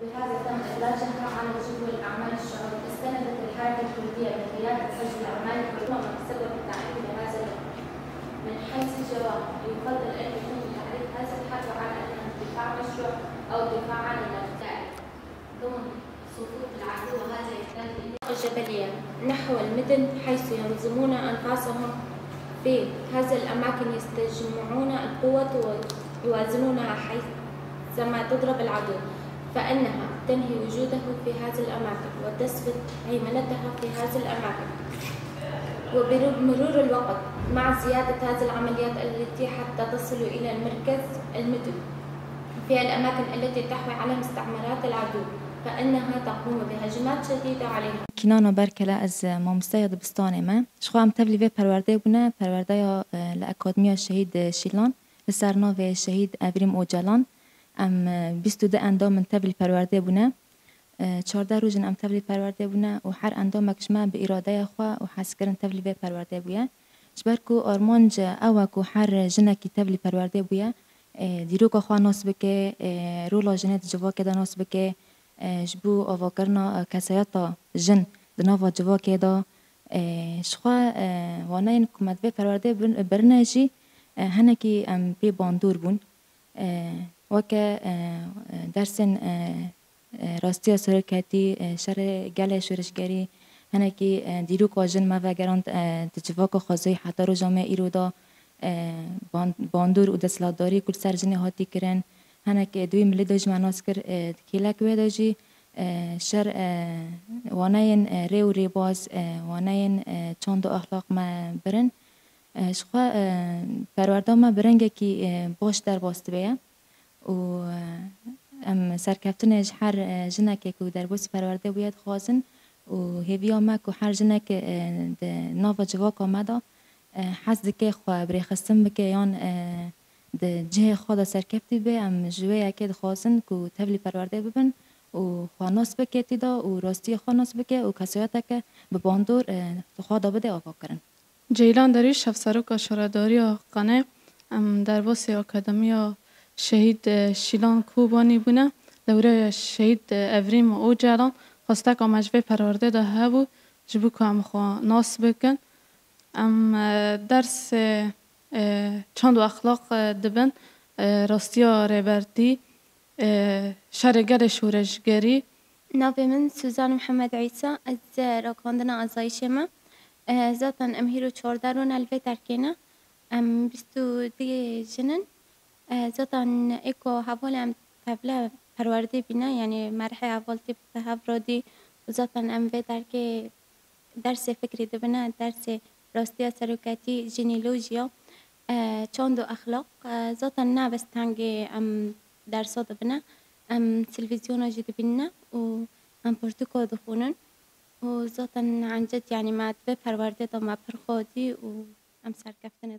بهذا تم إدراجها على جدول الأعمال الشعبية. استندت الحركة الكردية بقيادة حزب الأعمال الكردية بسبب التعريف بهذا اللقب. من حيث الجواب يفضل أن يتم تعريف هذا الحق على أنه دفاع مشروع أو دفاع عن الأعداء ضمن صفوف العدو، وهذا يحتاج إلى الجبلية نحو المدن حيث ينظمون أنفاسهم في هذه الأماكن، يستجمعون القوة ويوازنونها حيثما تضرب العدو، فإنها تنهي وجوده في هذه الأماكن وتثبت هيمنتها في هذه الأماكن. وبمرور الوقت مع زيادة هذه العمليات التي حتى تصل إلى المركز المدن في الأماكن التي تحوي على مستعمرات العدو، فإنها تقوم بهجمات شديدة عليها. كینانا برکل از مامستای دبستان ما شخوا ام تبلی و پرورده بونه پرورده یا لأکادمیا شهید شیلان لسرناو شهید افریم اوجلان ام 22 اندام تبلی پرورده بونه 14 روزن ام تبلی پرورده بونه و هر اندام مکشمه به اراده خوا و حسکرن تبلی و پرورده بویه جبرکو آرمانج اوکو هر جنکی تبلی پرورده بویه دیروک خوا ناس بکه رولا جنت جواک دا ناس بکه جبو آواکرنا کسایتا جن دناوا جواکی دا شخوا واناین کمد به پرورده برنجی هنکی ام بی باندور بون وکه درسن راستی سرکتی شر گله شورشگری هنکی دیروک آجن مفگران تجواک خازوی حتی رو جامعه ایرو دا باندور و دستلاتداری کل سر جنه هاتی کرن هنک دوی ملی داج مناس کر کیلک و داجی شر واناین ری و ری باز واناین چند اخلاق ما برن شخوا پرورده ما برنگه کی باش در باست بیا و ام سرکفتنش هر جنکه که در باست پرورده باید خوازن و هیویا ما که هر جنکه ناو جواک آمده حس که خواه بری خستم بکه یان ده جه خدا سرکفتی به ام جوه اکید خوازن که تبلی پرورده ببن و خواناس بکه تیدا و راستی خواناس بکه و کسایت که به باندور خدا بده آفا کرن. جیلان داری شفسروک شراداری قنه در واسی اکادمیا شهید شیلان کوبانی بونه دوره شهید افریم او جلان خواسته که مجوه پرورده ده هبو جبو که هم خواناس بکن درس چند اخلاق دبن راستیا ریبرتی شرگل شورشگری. ناوی من سوزان محمد عیسی از راکاندنا ازایش ما ذاتا امهیرو 14 رو نلوی ترکینه 22 جنن ذاتا ایکو حوال ام تبله پرورده بینه یعنی مرحله اول تیب تهب رادی و ذاتا ام وی ترکی درس فکری دبنه درس راستیا سروکتی جنیلوژیا چند اخلاق ذاتا نه بس تنگی ام درس دبنه ام تلفزيون جد بينا و ام برتقال دخونن و ذاتا عن جد يعني ما تبي پرورده دا ما برخودي و ام سرکفتن